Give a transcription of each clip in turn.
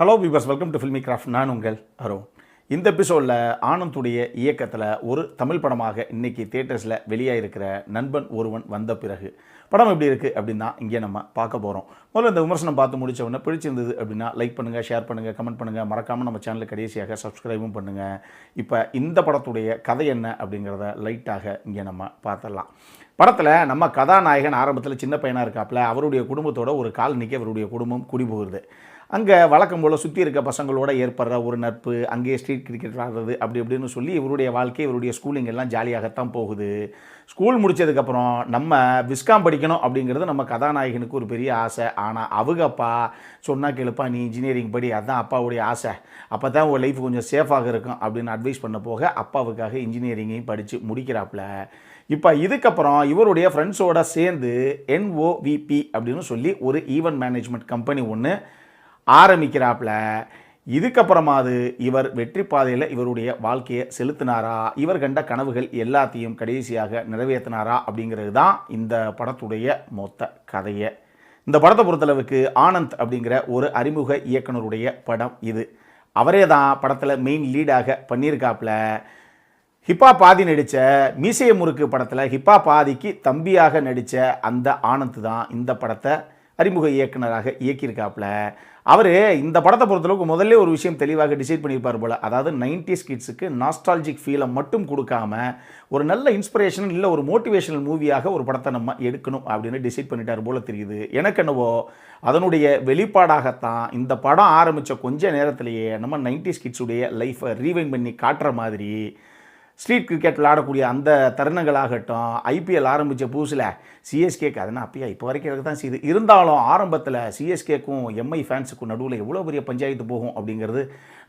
Hello viewers, welcome to filmi craft. நான் உங்கள் அருண். இந்த எபிசோடில் ஆனந்துடைய இயக்கத்தில் ஒரு தமிழ் படமாக இன்றைக்கி தியேட்டர்ஸில் வெளியாகிருக்கிற நண்பன் ஒருவன் வந்த பிறகு படம் எப்படி இருக்குது அப்படின்னா இங்கே நம்ம பார்க்க போகிறோம். முதல்ல இந்த விமர்சனம் பார்த்து முடிச்ச உடனே பிடிச்சிருந்தது அப்படின்னா லைக் பண்ணுங்கள், ஷேர் பண்ணுங்கள், கமெண்ட் பண்ணுங்கள், மறக்காமல் நம்ம சேனலுக்கு கடைசியாக சப்ஸ்கிரைபும் பண்ணுங்கள். இப்போ இந்த படத்துடைய கதை என்ன அப்படிங்கிறத லைட்டாக இங்கே நம்ம பார்த்துடலாம். படத்தில் நம்ம கதாநாயகன் ஆரம்பத்தில் சின்ன பையனாக இருக்காப்புல, அவருடைய குடும்பத்தோட ஒரு காலனிக்கு அவருடைய குடும்பம் குடிபோகுது. அங்கே வழக்கம் போல் சுற்றி இருக்க பசங்களோட ஏற்படுற ஒரு நட்பு, அங்கேயே ஸ்ட்ரீட் கிரிக்கெட் ஆடுறது அப்படி இப்படின்னு சொல்லி இவருடைய வாழ்க்கை, இவருடைய ஸ்கூலிங் எல்லாம் ஜாலியாகத்தான் போகுது. ஸ்கூல் முடித்ததுக்கப்புறம் நம்ம விஸ்காம் படிக்கணும் அப்படிங்கிறது நம்ம கதாநாயகனுக்கு ஒரு பெரிய ஆசை. ஆனால் அவங்க அப்பா சொன்னால் கேளுப்பா, நீ இன்ஜினியரிங் படி, அதுதான் அப்பாவுடைய ஆசை, அப்போ தான் உங்கள் லைஃப் கொஞ்சம் சேஃபாக இருக்கும் அப்படின்னு அட்வைஸ் பண்ண போக அப்பாவுக்காக இன்ஜினியரிங்கையும் படித்து முடிக்கிறாப்புல. இப்போ இதுக்கப்புறம் இவருடைய ஃப்ரெண்ட்ஸோட சேர்ந்து NOVP அப்படின்னு சொல்லி ஒரு ஈவெண்ட் மேனேஜ்மெண்ட் கம்பெனி ஒன்று ஆரம்பிக்கிறாப்புல. இதுக்கப்புறமாவது இவர் வெற்றி பாதையில் இவருடைய வாழ்க்கையை செலுத்தினாரா, இவர் கண்ட கனவுகள் எல்லாத்தையும் கடைசியாக நிறைவேற்றினாரா அப்படிங்கிறது தான் இந்த படத்துடைய மொத்த கதையை. இந்த படத்தை பொறுத்தளவுக்கு ஆனந்த் அப்படிங்கிற ஒரு அறிமுக இயக்குனருடைய படம் இது. அவரே தான் படத்தில் மெயின் லீடாக பண்ணியிருக்காப்புல. ஹிப்பா பாதி நடித்த மீசைய முறுக்கு படத்தில் ஹிப்பா பாதிக்கு தம்பியாக நடித்த அந்த ஆனந்த் தான் இந்த படத்தை அறிமுக இயக்குனராக இயக்கியிருக்காப்புல. அவர் இந்த படத்தை பொறுத்தளவுக்கு முதல்ல ஒரு விஷயம் தெளிவாக டிசைட் பண்ணியிருப்பார் போல். அதாவது 90s கிட்ஸுக்கு நாஸ்டாலஜிக் ஃபீலை மட்டும் கொடுக்காம ஒரு நல்ல இன்ஸ்பிரேஷன் இல்லை ஒரு மோட்டிவேஷனல் மூவியாக ஒரு படத்தை நம்ம எடுக்கணும் அப்படின்னு டிசைட் பண்ணிட்டார் போல் தெரியுது. எனக்கு என்னவோ அதனுடைய வெளிப்பாடாகத்தான் இந்த படம் ஆரம்பித்த கொஞ்ச நேரத்திலேயே நம்ம 90s கிட்ஸுடைய லைஃப்பை ரீவைண்ட் பண்ணி காட்டுற மாதிரி ஸ்ட்ரீட் கிரிக்கெட் விளையாடக்கூடிய அந்த தருணங்களாகட்டும், IPL ஆரம்பித்த புதுசில் சிஎஸ்கேக்கு அதனால் அப்பயா இப்போ வரைக்கும் எனக்கு தான் செய்யுது. இருந்தாலும் ஆரம்பத்தில் சிஎஸ்கேக்கும் MI ஃபேன்ஸுக்கும் நடுவில் எவ்வளோ பெரிய பஞ்சாயத்து போகும் அப்படிங்கிறது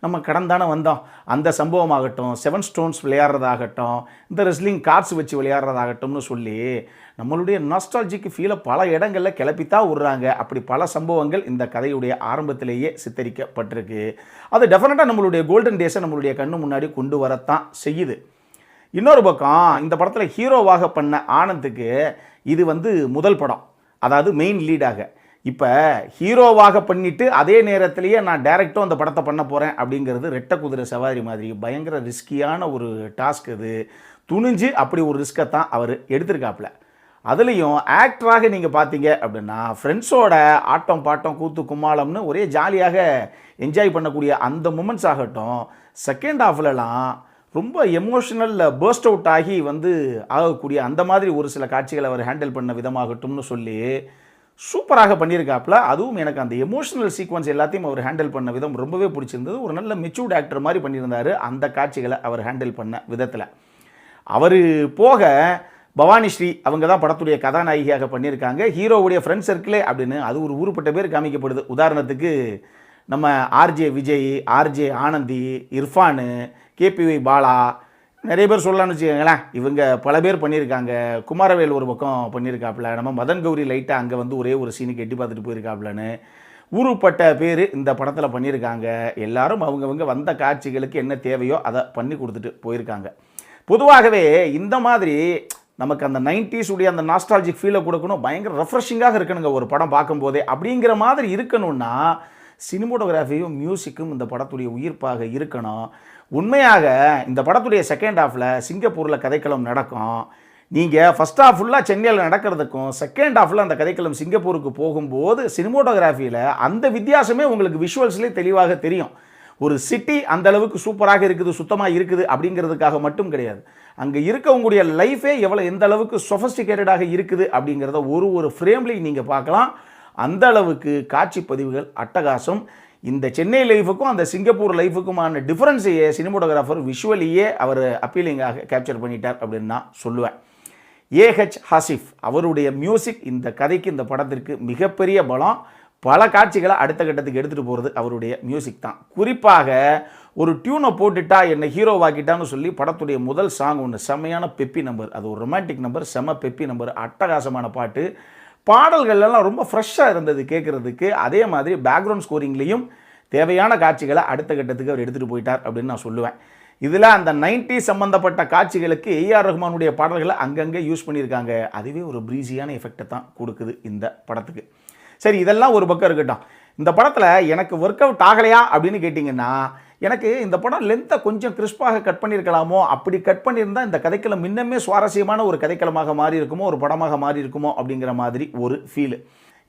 நம்ம கடந்தானே வந்தோம். அந்த சம்பவமாகட்டும், 7 ஸ்டோன்ஸ் விளையாடுறதாகட்டும், இந்த ரெஸ்லிங் கார்ட்ஸ் வச்சு விளையாடுறதாகட்டும்னு சொல்லி நம்மளுடைய நாஸ்டாலஜிக்கு ஃபீலை பல இடங்களில் கிளப்பித்தான் விடுறாங்க. அப்படி பல சம்பவங்கள் இந்த கதையுடைய ஆரம்பத்திலேயே சித்தரிக்கப்பட்டிருக்கு. அது டெஃபினட்டாக நம்மளுடைய கோல்டன் டேஸை நம்மளுடைய கண்ணு முன்னாடி கொண்டு வரத்தான் செய்யுது. இன்னொரு பக்கம் இந்த படத்தில் ஹீரோவாக பண்ண ஆனந்துக்கு இது முதல் படம், அதாவது மெயின் லீடாக. இப்போ ஹீரோவாக பண்ணிவிட்டு அதே நேரத்திலேயே நான் டைரக்டும் அந்த படத்தை பண்ண போகிறேன் அப்படிங்கிறது ரெட்டை குதிரை சவாரி மாதிரி பயங்கர ரிஸ்கியான ஒரு டாஸ்க். அது துணிஞ்சு அப்படி ஒரு ரிஸ்க்கை தான் அவர் எடுத்திருக்காப்புல. அதுலேயும் ஆக்டராக நீங்கள் பார்த்தீங்க அப்படின்னா ஃப்ரெண்ட்ஸோட ஆட்டம் பாட்டம் கூத்து கும்மாளம்னு ஒரே ஜாலியாக என்ஜாய் பண்ணக்கூடிய அந்த மூமெண்ட்ஸ் ஆகட்டும், செகண்ட் ஹாஃப்லலாம் ரொம்ப எமோஷனல் பர்ஸ்ட் அவுட் ஆகி ஆகக்கூடிய அந்த மாதிரி ஒரு சில காட்சிகளை அவர் ஹேண்டில் பண்ண விதமாகட்டும்னு சொல்லி சூப்பராக பண்ணியிருக்காப்புல. அதுவும் எனக்கு அந்த எமோஷனல் சீக்வன்ஸ் எல்லாத்தையும் அவர் ஹேண்டில் பண்ண விதம் ரொம்பவே பிடிச்சிருந்தது. ஒரு நல்ல மெச்சூர்ட் ஆக்டர் மாதிரி பண்ணியிருந்தார் அந்த காட்சிகளை அவர் ஹேண்டில் பண்ண விதத்தில். அவர் போக பவானி ஸ்ரீ அவங்க தான் படத்துடைய கதாநாயகியாக பண்ணியிருக்காங்க. ஹீரோவுடைய ஃப்ரெண்ட் சர்க்கிளே அப்படின்னு அது ஒரு ஊருப்பட்ட பேர் காமிக்கப்படுது. உதாரணத்துக்கு நம்ம RJ Vijay, RJ Anandhi, Irfan, KPY Bala, நிறைய பேர் சொல்லலாம்னு வச்சுக்கோங்களேன். இவங்க பல பேர் பண்ணியிருக்காங்க. குமாரவேல் ஒரு பக்கம் பண்ணியிருக்காப்புல. நம்ம மதன் கௌரி லைட்டாக அங்கே ஒரே ஒரு சீனுக்கு எட்டி பார்த்துட்டு போயிருக்காப்புலன்னு ஊருப்பட்ட பேர் இந்த படத்தில் பண்ணியிருக்காங்க. எல்லாரும் அவங்கவுங்க வந்த காட்சிகளுக்கு என்ன தேவையோ அதை பண்ணி கொடுத்துட்டு போயிருக்காங்க. பொதுவாகவே இந்த மாதிரி நமக்கு அந்த 90s உடைய அந்த நாஸ்டாலஜிக் ஃபீலை கொடுக்கணும், பயங்கர ரெஃப்ரெஷிங்காக இருக்கணுங்க ஒரு படம் பார்க்கும்போதே. அப்படிங்கிற மாதிரி இருக்கணும்னா சினிமோட்டோகிராஃபியும் மியூசிக்கும் இந்த படத்துடைய உயிர்ப்பாக இருக்கணும். உண்மையாக இந்த படத்துடைய செகண்ட் ஹாஃபில் சிங்கப்பூரில் கதைக்களம் நடக்கும். நீங்கள் ஃபஸ்ட் ஹாஃப் ஃபுல்லாக சென்னையில் நடக்கிறதுக்கும் செகண்ட் ஹாஃபில் அந்த கதைக்களம் சிங்கப்பூருக்கு போகும்போது சினிமோட்டோகிராஃபியில் அந்த வித்தியாசமே உங்களுக்கு விஷுவல்ஸ்லேயே தெளிவாக தெரியும். ஒரு சிட்டி அந்த அளவுக்கு சூப்பராக இருக்குது, சுத்தமாக இருக்குது அப்படிங்கிறதுக்காக மட்டும் கிடையாது. அங்கே இருக்கவங்களுடைய லைஃபே எந்த அளவுக்கு சொஃபஸ்டிகேட்டடாக இருக்குது அப்படிங்கிறத ஒரு ஃப்ரேம்லேயும் நீங்கள் பார்க்கலாம். அந்த அளவுக்கு காட்சி பதிவுகள் அட்டகாசம். இந்த சென்னை லைஃபுக்கும் அந்த சிங்கப்பூர் லைஃபுக்குமான டிஃப்ரென்ஸையே சினிமோட்டோகிராஃபர் விஷுவலியே அவர் அப்பீலிங்காக கேப்சர் பண்ணிட்டார் அப்படின்னு நான் சொல்லுவேன். AH ஹாசிஃப் அவருடைய மியூசிக் இந்த கதைக்கு, இந்த படத்திற்கு மிகப்பெரிய பலம். பல காட்சிகளை அடுத்த கட்டத்துக்கு எடுத்துகிட்டு போகிறது அவருடைய மியூசிக் தான். குறிப்பாக ஒரு டியூனை போட்டுட்டா என்னை ஹீரோவாக்கிட்டான்னு சொல்லி படத்துடைய முதல் சாங் ஒன்று செம்மையான பெப்பி நம்பர். அது ஒரு ரொமான்டிக் நம்பர், செம்ம பெப்பி நம்பர், அட்டகாசமான பாட்டு. பாடல்கள்லாம் ரொம்ப ஃப்ரெஷ்ஷாக இருந்தது கேட்குறதுக்கு. அதே மாதிரி பேக்ரவுண்ட் ஸ்கோரிங்லேயும் தேவையான காட்சிகளை அடுத்த கட்டத்துக்கு அவர் எடுத்துகிட்டு போயிட்டார் அப்படின்னு நான் சொல்லுவேன். இதில் அந்த 90s சம்மந்தப்பட்ட காட்சிகளுக்கு AR ரஹ்மானுடைய பாடல்களை அங்கங்கே யூஸ் பண்ணியிருக்காங்க. அதுவே ஒரு ப்ரீஸியான எஃபெக்டை தான் கொடுக்குது இந்த படத்துக்கு. சரி, இதெல்லாம் ஒரு பக்கம் இருக்கட்டும். இந்த படத்தில் எனக்கு ஒர்க் அவுட் ஆகலையா அப்படின்னு கேட்டிங்கன்னா, எனக்கு இந்த படம் லென்த்தை கொஞ்சம் கிறிஸ்பாக கட் பண்ணியிருக்கலாமோ, அப்படி கட் பண்ணியிருந்தால் இந்த கதைக்களம் இன்னுமே சுவாரஸ்யமான ஒரு கதைக்களமாக மாறி இருக்குமோ, ஒரு படமாக மாறி இருக்குமோ அப்படிங்கிற மாதிரி ஒரு ஃபீல்.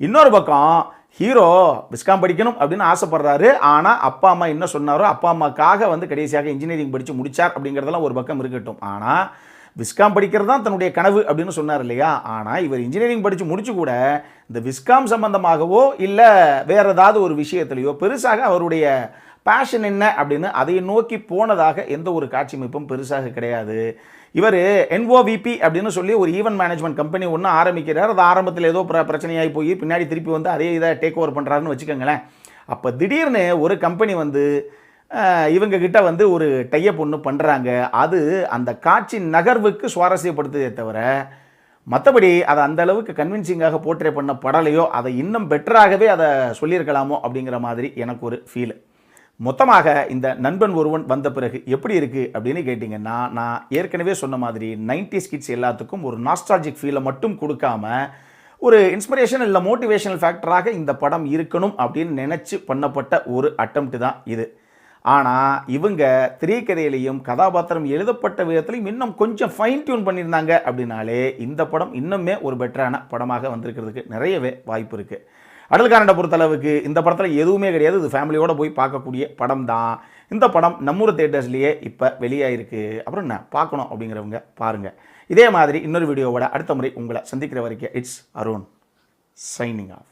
இன்னொரு பக்கம் ஹீரோ விஸ்காம் படிக்கணும் அப்படின்னு ஆசைப்படுறாரு. ஆனால் அப்பா அம்மா என்ன சொன்னாரோ, அப்பா அம்மாக்காக கடைசியாக இன்ஜினியரிங் படித்து முடித்தார் அப்படிங்கிறதெல்லாம் ஒரு பக்கம் இருக்கட்டும். ஆனால் விஸ்காம் படிக்கிறது தான் தன்னுடைய கனவு அப்படின்னு சொன்னார் இல்லையா? ஆனால் இவர் இன்ஜினியரிங் படித்து முடிச்சு கூட இந்த விஸ்காம் சம்பந்தமாகவோ இல்லை வேறு ஏதாவது ஒரு விஷயத்துலையோ பெருசாக அவருடைய பேஷன் என்ன அப்படின்னு அதை நோக்கி போனதாக எந்த ஒரு காட்சி அமைப்பும் பெருசாக கிடையாது. இவர் என்ஓவிபி அப்படின்னு சொல்லி ஒரு ஈவென்ட் மேனேஜ்மெண்ட் கம்பெனி ஒன்று ஆரம்பிக்கிறார். அது ஆரம்பத்தில் ஏதோ பிரச்சனையாகி போய் பின்னாடி திருப்பி அதே இதை டேக் ஓவர் பண்ணுறாருன்னு வச்சுக்கோங்களேன். அப்போ திடீர்னு ஒரு கம்பெனி இவங்க கிட்ட ஒரு டையப் ஒன்று பண்ணுறாங்க. அது அந்த காட்சி நகர்வுக்கு சுவாரஸ்யப்படுத்துதே தவிர மற்றபடி அதை அந்த அளவுக்கு கன்வின்சிங்காக போர்ட்ரே பண்ண படலையோ, அதை இன்னும் பெட்டராகவே அதை சொல்லியிருக்கலாமோ அப்படிங்கிற மாதிரி எனக்கு ஒரு ஃபீல். மொத்தமாக இந்த நண்பன் ஒருவன் வந்த பிறகு எப்படி இருக்குது அப்படின்னு கேட்டிங்கன்னா, நான் ஏற்கனவே சொன்ன மாதிரி 90s கிட்ஸ் எல்லாத்துக்கும் ஒரு நாஸ்டாலஜிக் ஃபீலை மட்டும் கொடுக்காம ஒரு இன்ஸ்பிரேஷன் இல்லை மோட்டிவேஷனல் ஃபேக்டராக இந்த படம் இருக்கணும் அப்படின்னு நினச்சி பண்ணப்பட்ட ஒரு அட்டெம்ப்ட் தான் இது. ஆனால் இவங்க திரைக்கதையிலையும் கதாபாத்திரம் எழுதப்பட்ட விதத்திலையும் இன்னும் கொஞ்சம் ஃபைன் டியூன் பண்ணியிருந்தாங்க அப்படின்னாலே இந்த படம் இன்னுமே ஒரு பெட்டரான படமாக வந்திருக்கிறதுக்கு நிறையவே வாய்ப்பு இருக்குது. அடல்காரண்டை பொறுத்தளவுக்கு இந்த படத்தில் எதுவுமே கிடையாது. இது ஃபேமிலியோடு போய் பார்க்கக்கூடிய படம் தான். இந்த படம் நம்மூர் தியேட்டர்ஸ்லேயே இப்போ வெளியாகிருக்கு. அப்புறம் என்ன பார்க்கணும் அப்படிங்கிறவங்க பாருங்கள். இதே மாதிரி இன்னொரு வீடியோவோட அடுத்த முறை உங்களை சந்திக்கிற வரைக்கும் இட்ஸ் அருண் சைனிங் ஆஃப்.